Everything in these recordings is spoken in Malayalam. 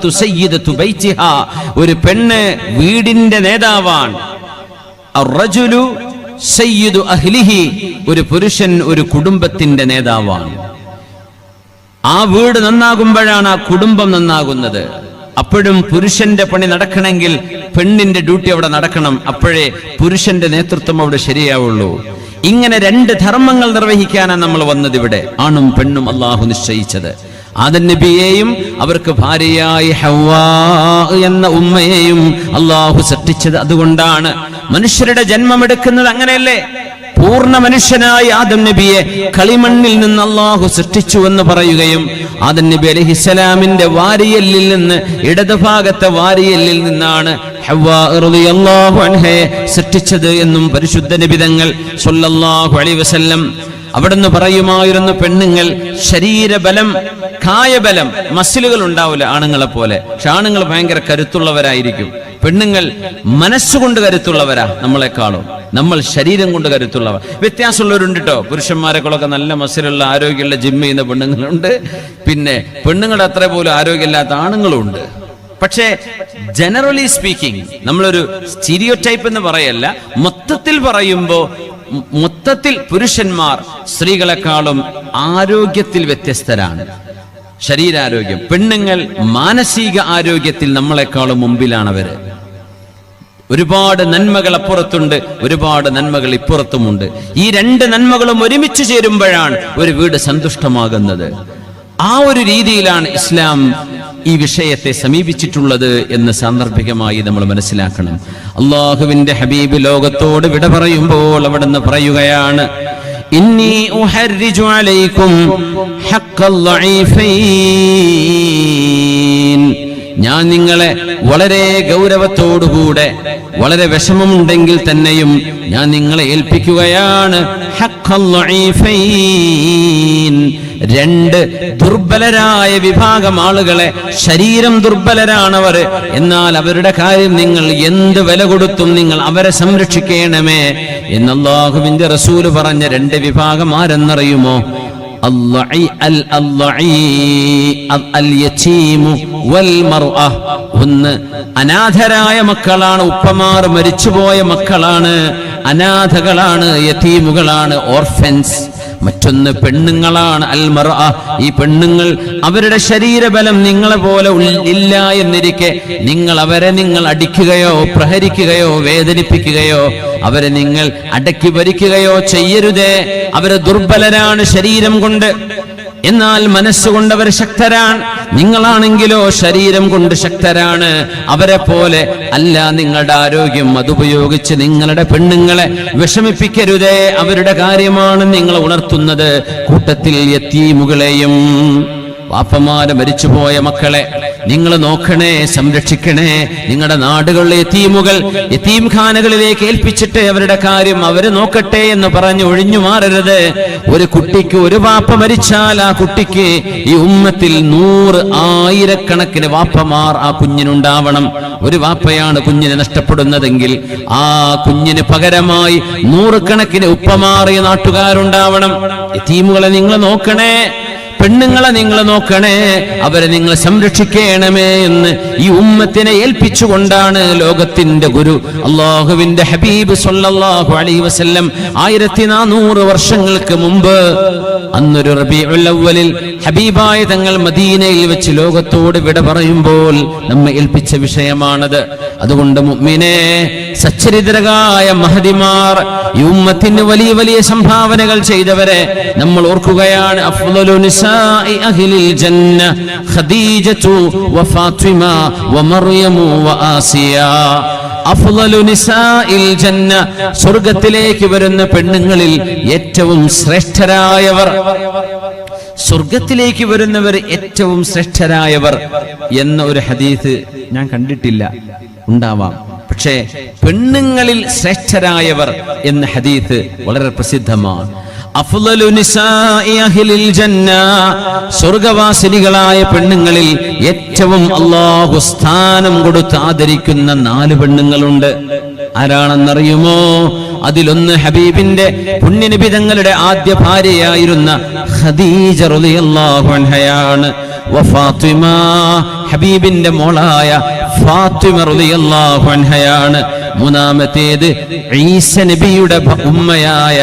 ഒരു പെണ്ണ് വീടിന്റെ നേതാവാണ്. ഒരു പുരുഷൻ ഒരു കുടുംബത്തിന്റെ നേതാവാണ്. ആ വീട് നന്നാകുമ്പോഴാണ് ആ കുടുംബം നന്നാകുന്നത്. അപ്പോഴും പുരുഷന്റെ പണി നടക്കണമെങ്കിൽ പെണ്ണിന്റെ ഡ്യൂട്ടി അവിടെ നടക്കണം. അപ്പോഴേ പുരുഷന്റെ നേതൃത്വം അവിടെ ശരിയാവുള്ളൂ. ഇങ്ങനെ രണ്ട് ധർമ്മങ്ങൾ നിർവഹിക്കാനാണ് നമ്മൾ വന്നത്. ഇവിടെ ആണും പെണ്ണും അള്ളാഹു നിശ്ചയിച്ചത്. ആദം നബിയെയും അവർക്ക് ഭാര്യയായി ഹവ്വാ എന്ന ഉമ്മയെയും അള്ളാഹു സൃഷ്ടിച്ചത് അതുകൊണ്ടാണ്. മനുഷ്യരുടെ ജന്മമെടുക്കുന്നത് അങ്ങനെയല്ലേ? പൂർണ്ണ മനുഷ്യനായ ആദം നബിയെ കളിമണ്ണിൽ നിന്ന് അള്ളാഹു സൃഷ്ടിച്ചു എന്ന് പറയുകയും ആദം നബി അലൈഹിസ്സലാമിന്റെ വാരിയല്ലിൽ നിന്ന് ഇടതുഭാഗത്തെ വാരിയല്ലിൽ നിന്നാണ് ഹവ്വാ റളിയല്ലാഹു അൻഹയെ സൃഷ്ടിച്ചത് എന്നും പരിശുദ്ധ നബി തങ്ങൾ സ്വല്ലല്ലാഹു അലൈഹി വസല്ലം അവിടുന്ന് പറയുമായിരുന്നു, പെണ്ണുങ്ങൾ ശരീരബലം, കായബലം, മസിലുകൾ ഉണ്ടാവില്ല ആണുങ്ങളെ പോലെ. പക്ഷെ ആണുങ്ങൾ ഭയങ്കര കരുത്തുള്ളവരായിരിക്കും. പെണ്ണുങ്ങൾ മനസ്സുകൊണ്ട് കരുത്തുള്ളവരാ നമ്മളെക്കാളും. നമ്മൾ ശരീരം കൊണ്ട് കരുത്തുള്ളവർ. വ്യത്യാസമുള്ളവരുണ്ട് കേട്ടോ. പുരുഷന്മാരെക്കാളൊക്കെ നല്ല മസിലുള്ള ആരോഗ്യമുള്ള ജിം ചെയ്യുന്ന പെണ്ണുങ്ങളുണ്ട്. പിന്നെ പെണ്ണുങ്ങളുടെ അത്ര പോലും ആരോഗ്യമില്ലാത്ത ആണുങ്ങളും ഉണ്ട്. പക്ഷേ ജനറലി സ്പീക്കിംഗ്, നമ്മളൊരു സ്റ്റീരിയോ ടൈപ്പ് എന്ന് പറയല്ല, മൊത്തത്തിൽ പറയുമ്പോൾ മൊത്തത്തിൽ പുരുഷന്മാർ സ്ത്രീകളെക്കാളും ആരോഗ്യത്തിൽ വ്യത്യസ്തരാണ്. ശരീരാരോഗ്യം. പെണ്ണുങ്ങൾ മാനസിക ആരോഗ്യത്തിൽ നമ്മളെക്കാളും മുമ്പിലാണ് അവര്. ഒരുപാട് നന്മകൾ അപ്പുറത്തുണ്ട്, ഒരുപാട് നന്മകൾ ഇപ്പുറത്തുമുണ്ട്. ഈ രണ്ട് നന്മകളും ഒരുമിച്ച് ചേരുമ്പോഴാണ് ഒരു വീട് സന്തുഷ്ടമാകുന്നത്. ആ ഒരു രീതിയിലാണ് ഇസ്ലാം ഈ വിഷയത്തെ സമീപിച്ചിട്ടുള്ളത് എന്ന് സാന്ദർഭികമായി നമ്മൾ മനസ്സിലാക്കണം. അള്ളാഹുവിന്റെ ഹബീബ് ലോകത്തോട് വിട പറയുമ്പോൾ അവിടുന്ന് പറയുകയാണ്, ഇന്നി ഉഹർരിജു അലൈക്കും ഹഖ്ഖൽ ളഈഫൈൻ. ഞാൻ നിങ്ങളെ വളരെ ഗൗരവത്തോടുകൂടെ, വളരെ വിഷമമുണ്ടെങ്കിൽ തന്നെയും ഞാൻ നിങ്ങളെ ഏൽപ്പിക്കുകയാണ് ഹഖ്ഖൽ ളഈഫൈൻ. രണ്ട് ദുർബലരായ വിഭാഗം ആളുകളെ, ശരീരം ദുർബലരാണവർ, എന്നാൽ അവരുടെ കാര്യം നിങ്ങൾ എന്ത് വില കൊടുത്തും നിങ്ങൾ അവരെ സംരക്ഷിക്കണമേ എന്ന് അല്ലാഹുവിന്റെ റസൂല് പറഞ്ഞ രണ്ട് വിഭാഗം ആരെന്നറിയുമോ? ഒന്ന് അനാഥരായ മക്കളാണ്, ഉപ്പമാർ മരിച്ചുപോയ മക്കളാണ്, അനാഥകളാണ്, യതീമുകളാണ്, ഓർഫൻസ്. മറ്റൊന്ന് പെണ്ണുങ്ങളാണ്, അൽ മർഅ. ഈ പെണ്ണുങ്ങൾ അവരുടെ ശരീരബലം നിങ്ങളെ പോലെ ഇല്ല എന്നിരിക്കെ നിങ്ങൾ അടിക്കുകയോ പ്രഹരിക്കുകയോ വേദനിപ്പിക്കുകയോ അവരെ നിങ്ങൾ അടക്കി ഭരിക്കുകയോ ചെയ്യരുതേ. അവര് ദുർബലരാണ് ശരീരം കൊണ്ട്, എന്നാൽ മനസ്സുകൊണ്ട് അവർ ശക്തരാണ്. നിങ്ങളാണെങ്കിലോ ശരീരം കൊണ്ട് ശക്തരാണ്. അവരെ പോലെ അല്ല നിങ്ങളുടെ ആരോഗ്യം. അതുപയോഗിച്ച് നിങ്ങളുടെ പെണ്ണുങ്ങളെ വിഷമിപ്പിക്കരുതേ. അവരുടെ കാര്യമാണ് നിങ്ങൾ ഉണർത്തുന്നത്. കൂട്ടത്തിൽ യതീമുകളെയും, വാപ്പമാരെ മരിച്ചുപോയ മക്കളെ നിങ്ങൾ നോക്കണേ, സംരക്ഷിക്കണേ. നിങ്ങളുടെ നാടുകളിലെ യതീമുകൾ യതീംഖാനകളിലേക്ക് ഏൽപ്പിച്ചിട്ട് അവരുടെ കാര്യം അവര് നോക്കട്ടെ എന്ന് പറഞ്ഞ് ഒഴിഞ്ഞു മാറരുത്. ഒരു കുട്ടിക്ക് ഒരു വാപ്പ മരിച്ചാൽ ആ കുട്ടിക്ക് ഈ ഉമ്മത്തിൽ 100 ആയിരക്കണക്കിന് വാപ്പമാർ ആ കുഞ്ഞിനുണ്ടാവണം. ഒരു വാപ്പയാണ് കുഞ്ഞിനെ നഷ്ടപ്പെടുന്നതെങ്കിൽ ആ കുഞ്ഞിന് പകരമായി 100 കണക്കിന് ഉപ്പമാർ ഈ നാട്ടുകാരുണ്ടാവണം. യതീമുകളെ നിങ്ങൾ നോക്കണേ, പെണ്ണുങ്ങളെ നിങ്ങൾ നോക്കണേ, അവരെ നിങ്ങൾ സംരക്ഷിക്കണമേ എന്ന് ഈ ഉമ്മത്തിനെ ഏൽപ്പിച്ചുകൊണ്ടാണ് ലോകത്തിന്റെ ഗുരു അല്ലാഹുവിന്റെ ഹബീബ് സ്വല്ലല്ലാഹു അലൈഹി വസല്ലം 1400 വർഷങ്ങൾക്ക് മുമ്പ് അന്നൊരു റബീഉൽ അവ്വലിൽ ഹബീബായ തങ്ങൾ മദീനയിൽ വെച്ച് ലോകത്തോട് വിട പറയുമ്പോൾ നമ്മെ ഏൽപ്പിച്ച വിഷയമാണത്. അതുകൊണ്ട് മുഅ്മിനേ, സച്ചരിതരായ മഹദിമാർ, ഈ ഉമ്മത്തിന് വലിയ വലിയ സംഭാവനകൾ ചെയ്തവരെ നമ്മൾ ഓർക്കുകയാണ്. അഫ്ളലു നിസാഇ അഹ്ലിൽ ജന്ന ഖദീജതു വഫാത്തിമ വമർയമു വആസിയ. അഫ്ളലു നിസാഇൽ ജന്ന, സ്വർഗ്ഗത്തിലേക്ക് വരുന്ന പെണ്ണുങ്ങളിൽ ഏറ്റവും ശ്രേഷ്ഠരായവർ, സ്വർഗത്തിലേക്ക് വരുന്നവർ ഏറ്റവും ശ്രേഷ്ഠരായവർ എന്ന ഒരു ഹദീസ് ഞാൻ കണ്ടിട്ടില്ല, ഉണ്ടാവാം. പക്ഷേ പെണ്ണുങ്ങളിൽ ശ്രേഷ്ഠരായവർ എന്ന ഹദീസ് വളരെ പ്രസിദ്ധമാണ്. അഫ്ളലു നിസാഇ അഹ്ലിൽ ജന്ന, സ്വർഗവാസിനികളായ പെണ്ണുങ്ങളിൽ ഏറ്റവും അല്ലാഹു സ്ഥാനം കൊടുത്ത് ആദരിക്കുന്ന 4 പെണ്ണുങ്ങളുണ്ട്. ആരാണെന്നറിയുമോ? അതിലൊന്ന് ഹബീബിന്റെ പുണ്യനബി തങ്ങളുടെ ആദ്യ ഭാര്യയായിരുന്ന ഖദീജ റളിയല്ലാഹു അൻഹയാണ്. വഫാത്തിമ, ഹബീബിന്റെ മോളായ ഫാത്തിമ റളിയല്ലാഹു അൻഹയാണ്. മൂന്നാമത്തേത് ഈസ നബിയുടെ ഉമ്മയായ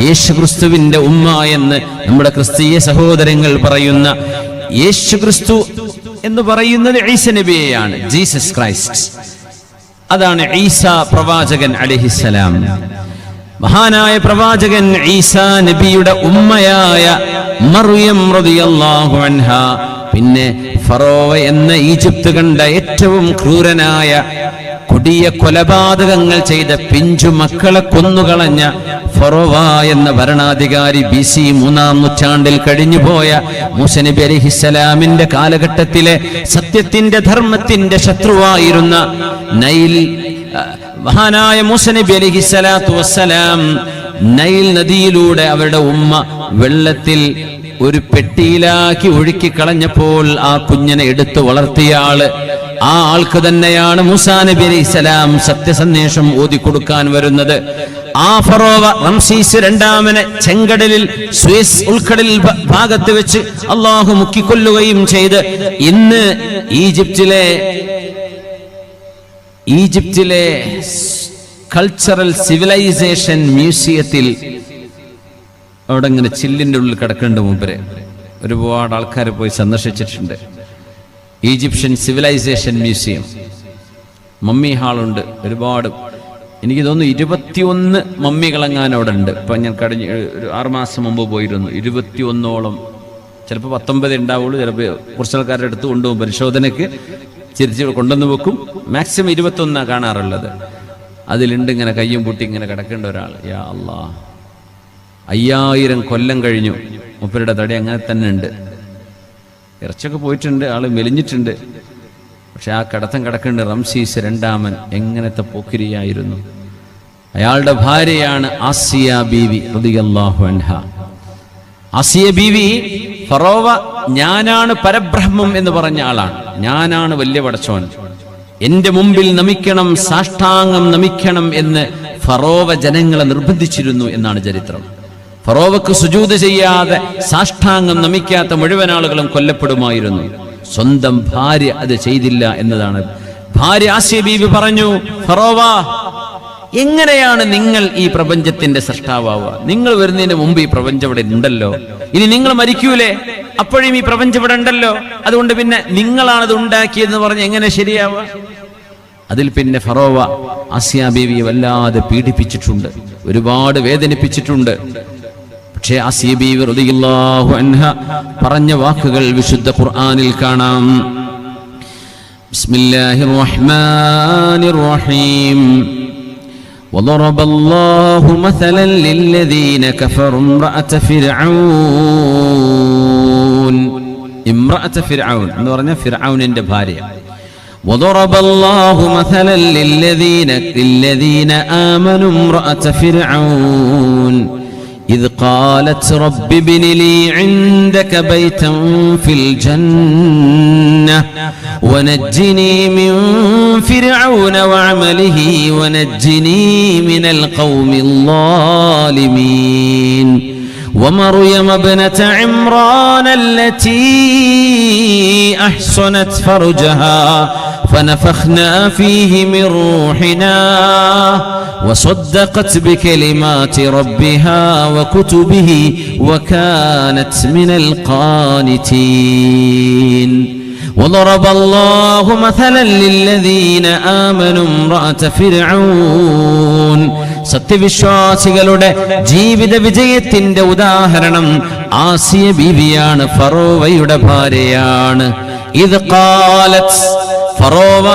യേശുക്രിസ്തുവിന്റെ ഉമ്മ എന്ന് നമ്മുടെ ക്രിസ്തീയ സഹോദരങ്ങൾ പറയുന്ന യേശുക്രിസ്തു എന്ന് പറയുന്നത് ഈസ നബിയെയാണ്, ജീസസ് ക്രൈസ്റ്റ്. അതാണ് ഈസ പ്രവാചകൻ അലൈഹിസ്സലാം. മഹാനായ പ്രവാചകൻ ഈസാ നബിയുടെ ഉമ്മയായ മറിയം റളിയല്ലാഹു അൻഹ. പിന്നെ ഫറോവ എന്ന ഈജിപ്ത് കണ്ട ഏറ്റവും ക്രൂരനായ കൊടിയ കൊലപാതകങ്ങൾ ചെയ്ത പിഞ്ചു മക്കളെ കൊന്നുകളഞ്ഞ ഫറോവ എന്ന ഭരണാധികാരി BC 3-ാം നൂറ്റാണ്ടിൽ കഴിഞ്ഞുപോയ മൂസ നബി അലൈഹിസ്സലാമിന്റെ കാലഘട്ടത്തിലെ സത്യത്തിന്റെ ധർമ്മത്തിന്റെ ശത്രുവായിരുന്ന നൈൽ മഹാനായ മൂസ നബി അലൈഹിസ്സലാത്തു വസ്സലാം നൈൽ നദിയിലൂടെ അവരുടെ ഉമ്മ വെള്ളത്തിൽ ഒരു പെട്ടിയിലാക്കി ഒഴുക്കി കളഞ്ഞപ്പോൾ ആ കുഞ്ഞിനെ എടുത്തു വളർത്തിയ ആ ആൾക്ക് തന്നെയാണ് മൂസാ നബി അലൈഹിസ്സലാം സത്യസന്ദേശം ഓതിക്കൊടുക്കാൻ വരുന്നത്. ആ ഫറോവ റംസീസ് രണ്ടാമനെ ചെങ്കടലിൽ സ്വേസ് ഉൾക്കടലിൽ ഭാഗത്ത് വെച്ച് അള്ളാഹു മുക്കിക്കൊല്ലുകയും ചെയ്ത് ഇന്ന് ഈജിപ്തിലെ കൾച്ചറൽ സിവിലൈസേഷൻ മ്യൂസിയത്തിൽ അവിടെ ഇങ്ങനെ ചില്ലിന്റെ ഉള്ളിൽ കിടക്കേണ്ട മുമ്പേ ഒരുപാട് ആൾക്കാർ പോയി സന്ദർശിച്ചിട്ടുണ്ട്. ഈജിപ്ഷ്യൻ സിവിലൈസേഷൻ മ്യൂസിയം, മമ്മി ഹാളുണ്ട്. ഒരുപാട്, എനിക്ക് തോന്നുന്നു 21 മമ്മികളെങ്ങാനും അവിടെ ഉണ്ട്. ഇപ്പം ഞാൻ കഴിഞ്ഞ ഒരു 6 മാസം മുമ്പ് പോയിരുന്നു. 21ഓളം, ചിലപ്പോൾ 19 ഉണ്ടാവുള്ളൂ, ചിലപ്പോൾ കുറച്ച് ആൾക്കാരുടെ അടുത്ത് കൊണ്ടുപോകും പരിശോധനയ്ക്ക്, തിരിച്ച് കൊണ്ടുവന്ന് വെക്കും. മാക്സിമം 21 കാണാറുള്ളത്. അതിലുണ്ട് ഇങ്ങനെ കയ്യും പൂട്ടി ഇങ്ങനെ കിടക്കേണ്ട ഒരാൾ. യാ അല്ലാ, 5000 കൊല്ലം കഴിഞ്ഞു, മൂപ്പരുടെ തടി അങ്ങനെ തന്നെ ഉണ്ട്. ഇറച്ചൊക്കെ പോയിട്ടുണ്ട്, ആള് മെലിഞ്ഞിട്ടുണ്ട്. പക്ഷെ ആ കിടക്കേണ്ട റംസീസ് രണ്ടാമൻ എങ്ങനത്തെ പോക്കിരിയായിരുന്നു. അയാളുടെ ഭാര്യയാണ് ആസിയ ബീവി റളിയല്ലാഹു അൻഹ. ആസിയ ബീവി ഫറോവ ഞാനാണ് പരബ്രഹ്മം എന്ന് പറഞ്ഞ ആളാണ്. ഞാനാണ് വലിയ പടച്ചോൻ, എന്റെ മുമ്പിൽ നമിക്കണം, സാഷ്ടാംഗം നമിക്കണം എന്ന് ഫറോവ ജനങ്ങളെ നിർബന്ധിച്ചിരുന്നു എന്നാണ് ചരിത്രം. ഫറോവക്ക് സുജൂദ് ചെയ്യാതെ സാഷ്ടാംഗം നമിക്കാത്ത മുഴുവൻ ആളുകളും കൊല്ലപ്പെടുമായിരുന്നു. സ്വന്തം ഭാര്യ അത് ചെയ്തില്ല എന്നതാണ്. ഭാര്യ ആസിയ ബീവി പറഞ്ഞു, ഫറോവ, എങ്ങനെയാണ് നിങ്ങൾ ഈ പ്രപഞ്ചത്തിന്റെ സൃഷ്ടാവുക? നിങ്ങൾ വരുന്നതിന് മുമ്പ് ഈ പ്രപഞ്ചം ഇവിടെ ഉണ്ടല്ലോ, ഇനി നിങ്ങൾ മരിക്കൂലേ, അപ്പോഴും ഈ പ്രപഞ്ചം ഇവിടെ ഉണ്ടല്ലോ, അതുകൊണ്ട് പിന്നെ നിങ്ങളാണത് ഉണ്ടാക്കിയതെന്ന് പറഞ്ഞ് എങ്ങനെ ശരിയാവുക? അതിൽ പിന്നെ ഫറോവ ആസിയ ബീവിയെ വല്ലാതെ പീഡിപ്പിച്ചിട്ടുണ്ട്, ഒരുപാട് വേദനിപ്പിച്ചിട്ടുണ്ട്. പക്ഷേ ആസിയ ബീവി റളിയല്ലാഹു അൻഹ പറഞ്ഞ വാക്കുകൾ വിശുദ്ധ ഖുർആനിൽ കാണാം. ബിസ്മില്ലാഹിർ റഹ്മാനിർ റഹീം. وضرب الله مثلا للذين كفروا امرأة فرعون എന്ന് പറഞ്ഞ ഫിർഔനിന്റെ ഭാര്യ. وضرب الله مثلا للذين آمنوا امرأة فرعون إذ قالت رب ابن لي عندك بيتا في الجنة ونجني من فرعون وعمله ونجني من القوم الظالمين ومريم ابنة عمران التي أحصنت فرجها فنفخنا فيه من روحنا وصدقت بكلمات ربها وكتبه وكانت من القانتين وضرب الله مثلا للذين آمنوا امرأة فرعون സത്യവിശ്വാസികളുടെ ജീവിത വിജയത്തിന്റെ ഉദാഹരണം ആസിയ ബീവിയാണ്, ഫറോവയുടെ ഭാര്യയാണ്. ഇത് ഖാലത്ത്, ഫറോവ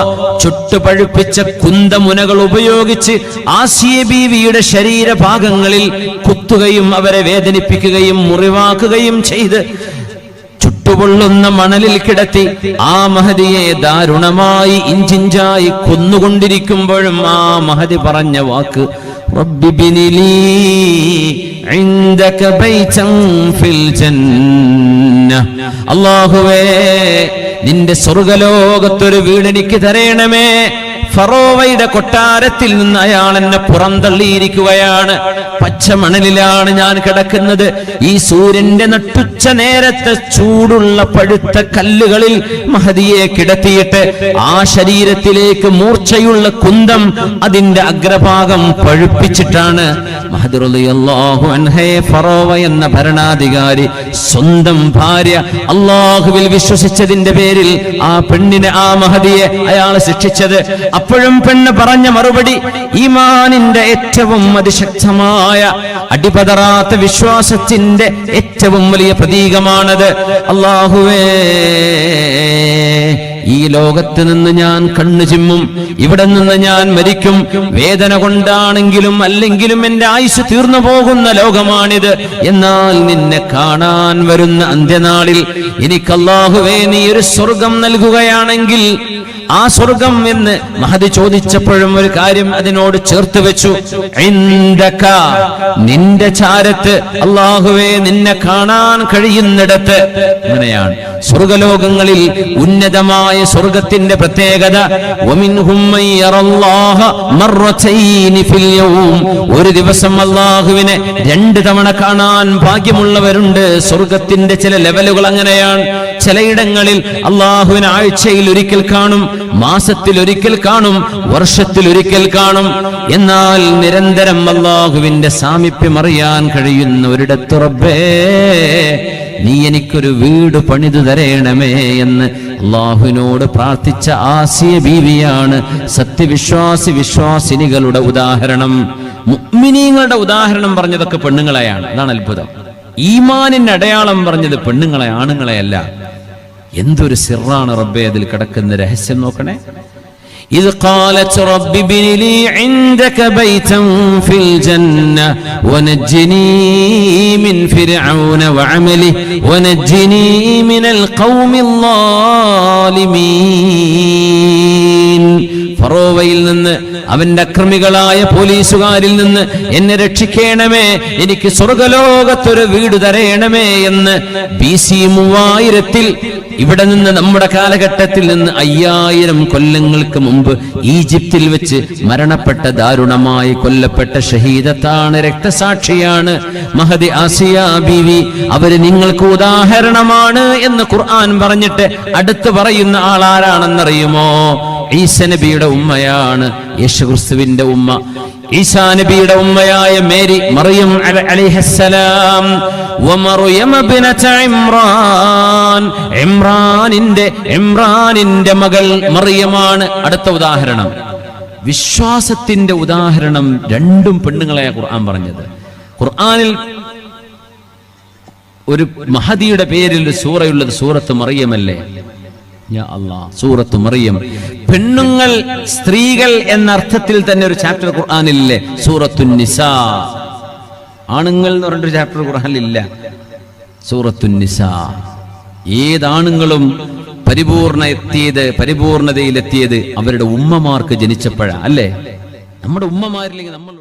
ചുട്ടുപഴുപ്പിച്ച കുന്തമുനകൾ ഉപയോഗിച്ച് ആസിയ ബീവിയുടെ ശരീരഭാഗങ്ങളിൽ കുത്തുകയും അവരെ വേദനിപ്പിക്കുകയും മുറിവാക്കുകയും ചെയ്ത് ചുട്ടുപൊള്ളുന്ന മണലിൽ കിടത്തി ആ മഹദിയെ ദാരുണമായി ഇഞ്ചിഞ്ചായി കൊന്നുകൊണ്ടിരിക്കുമ്പോഴും ആ മഹദി പറഞ്ഞ വാക്ക്, റബ്ബി ബിനി ലീ ഇൻദക ബൈതൻ ഫിൽ ജന്ന, അല്ലാഹുവേ നിന്റെ സ്വർഗ്ഗലോകത്തൊരു വീട് എനിക്ക് തരേണമേ. ഫറോവയുടെ കൊട്ടാരത്തിൽ നിന്ന് അയാൾ എന്നെ പുറന്തള്ളിയിരിക്കുകയാണ്. പച്ചമണലിലാണ് ഞാൻ കിടക്കുന്നത്. ഈ സൂര്യന്റെ നട്ടുച്ച നേരത്തെ ചൂടുള്ള പഴുത്ത കല്ലുകളിൽ മഹദിയെ കിടത്തിയിട്ട് ആ ശരീരത്തിലേക്ക് മൂർച്ചയുള്ള കുന്തം അതിന്റെ അഗ്രഭാഗം പഴുപ്പിച്ചിട്ടാണ് മഹദി റളിയല്ലാഹു അൻഹയെ ഫറോവ എന്ന ഭരണാധികാരി സ്വന്തം ഭാര്യ അല്ലാഹുവിൽ വിശ്വസിച്ചതിന്റെ പേരിൽ ആ പെണ്ണിനെ, ആ മഹദിയെ അയാൾ ശിക്ഷിച്ചത്. അപ്പോഴും പെണ്ണ് പറഞ്ഞ മറുപടി ഈമാനിന്റെ ഏറ്റവും അതിശക്തമായ അടിപതറാത്ത വിശ്വാസത്തിന്റെ ഏറ്റവും വലിയ പ്രതീകമാണത്. അല്ലാഹുവേ, ഈ ലോകത്ത് നിന്ന് ഞാൻ കണ്ണു ചിമ്മും, ഇവിടെ നിന്ന് ഞാൻ മരിക്കും, വേദന കൊണ്ടാണെങ്കിലും അല്ലെങ്കിലും എന്റെ ആയുസ് തീർന്നു പോകുന്ന ലോകമാണിത്. എന്നാൽ നിന്നെ കാണാൻ വരുന്ന അന്ത്യനാളിൽ എനിക്ക് അല്ലാഹുവേ നീ ഒരു സ്വർഗം നൽകുകയാണെങ്കിൽ ആ സ്വർഗം എന്ന് മഹദി ചോദിച്ചപ്പോഴും ഒരു കാര്യം അതിനോട് ചേർത്ത് വെച്ചു. ഇൻദക, നിന്റെ ചാരത്ത്, അല്ലാഹുവേ നിന്നെ കാണാൻ കഴിയുന്നിടത്ത്. അങ്ങനെയാണ് സ്വർഗലോകങ്ങളിൽ ഉന്നതമായ സ്വർഗത്തിന്റെ പ്രത്യേകത. വമിൻഹും മൻ യറല്ലാഹ മർറതൈനി ഫിൽ യൗം, ഒരു ദിവസം അല്ലാഹുവിനെ 2 തവണ കാണാൻ ഭാഗ്യമുള്ളവരുണ്ട്. സ്വർഗത്തിന്റെ ചില ലെവലുകൾ അങ്ങനെയാണ്. ചിലയിടങ്ങളിൽ അല്ലാഹുവിനെ ആഴ്ചയിൽ ഒരിക്കൽ കാണും, മാസത്തിൽ ഒരിക്കൽ കാണും, വർഷത്തിൽ ഒരിക്കൽ കാണും. എന്നാൽ നിരന്തരം അല്ലാഹുവിന്റെ സാമീപ്യം അറിയാൻ കഴിയുന്ന ഒരിടത്ത് റബ്ബേ നീ എനിക്കൊരു വീട് പണിതു തരേണമേ എന്ന് അല്ലാഹുവിനോട് പ്രാർത്ഥിച്ച ആസിയ ബീവിയാണ് വിശ്വാസിനികളുടെ ഉദാഹരണം. മുഅ്മിനീങ്ങളുടെ ഉദാഹരണം പറഞ്ഞതൊക്കെ പെണ്ണുങ്ങളെയാണ്. അതാണ് അത്ഭുതം. ഈമാനിന്റെ അടയാളം പറഞ്ഞത് പെണ്ണുങ്ങളെ, ആണുങ്ങളെയല്ല. എന്തൊരു സിറാണ് റബ്ബേ അതിൽ കിടക്കുന്ന രഹസ്യം നോക്കണേ. إذ قالت رب ابن لي عندك بيتا في الجنة ونجني من فرعون وعمله ونجني من القوم الظالمين. ഫറോവയിൽ നിന്ന്, അവന്റെ അക്രമികളായ പോലീസുകാരിൽ നിന്ന് എന്നെ രക്ഷിക്കണമേ, എനിക്ക് സ്വർഗലോകത്തൊരു വീട് തരയണമേ എന്ന് BC 3000 ഇവിടെ നിന്ന് നമ്മുടെ കാലഘട്ടത്തിൽ നിന്ന് 5000 കൊല്ലങ്ങൾക്ക് മുമ്പ് ഈജിപ്തിൽ വെച്ച് മരണപ്പെട്ട, ദാരുണമായി കൊല്ലപ്പെട്ട ഷഹീദത്താണ്, രക്തസാക്ഷിയാണ് മഹദി ആസിയ ബീവി. അവര് നിങ്ങൾക്ക് ഉദാഹരണമാണ് എന്ന് ഖുർആൻ പറഞ്ഞിട്ട് അടുത്ത് പറയുന്ന ആളാരാണെന്നറിയുമോ? ഈസ നബിയുടെ ഉമ്മയാണ്, യേശുക്രിസ്തുവിന്റെ ഉമ്മ. ഈസാ നബിയുടെ ഉമ്മയായ മേരി, മറിയം അലൈഹിസ്സലാം. വമറിയം ഇബ്നത ഇമ്രാൻ, ഇമ്രാനിന്റെ മകൾ മറിയമാണ് അടുത്ത ഉദാഹരണം. വിശ്വാസത്തിന്റെ ഉദാഹരണം രണ്ടും പെണ്ണുങ്ങളെ ഖുർആൻ പറഞ്ഞത്. ഖുർആനിൽ ഒരു മഹദിയുടെ പേരിൽ ഒരു സൂറയുള്ളത് സൂറത്ത് മറിയമല്ലേ? യാ അല്ലാഹ്, സൂറത്ത് മറിയം. പെണ്ണുങ്ങൾ, സ്ത്രീകൾ എന്ന അർത്ഥത്തിൽ തന്നെ ഒരു ചാപ്റ്റർ ഖുർആനിലില്ലേ? സൂറത്തുൻ നിസാ. ആണുങ്ങൾ എന്ന് പറഞ്ഞൊരു ചാപ്റ്റർ ഖുർആനിലില്ല. സൂറത്തുൻ നിസാ. ഏതാണുങ്ങളും പരിപൂർണതയിലെത്തിയത് അവരുടെ ഉമ്മമാർക്ക് ജനിച്ചപ്പോഴാ, അല്ലേ? നമ്മുടെ ഉമ്മമാരില്ലെങ്കിൽ നമ്മൾ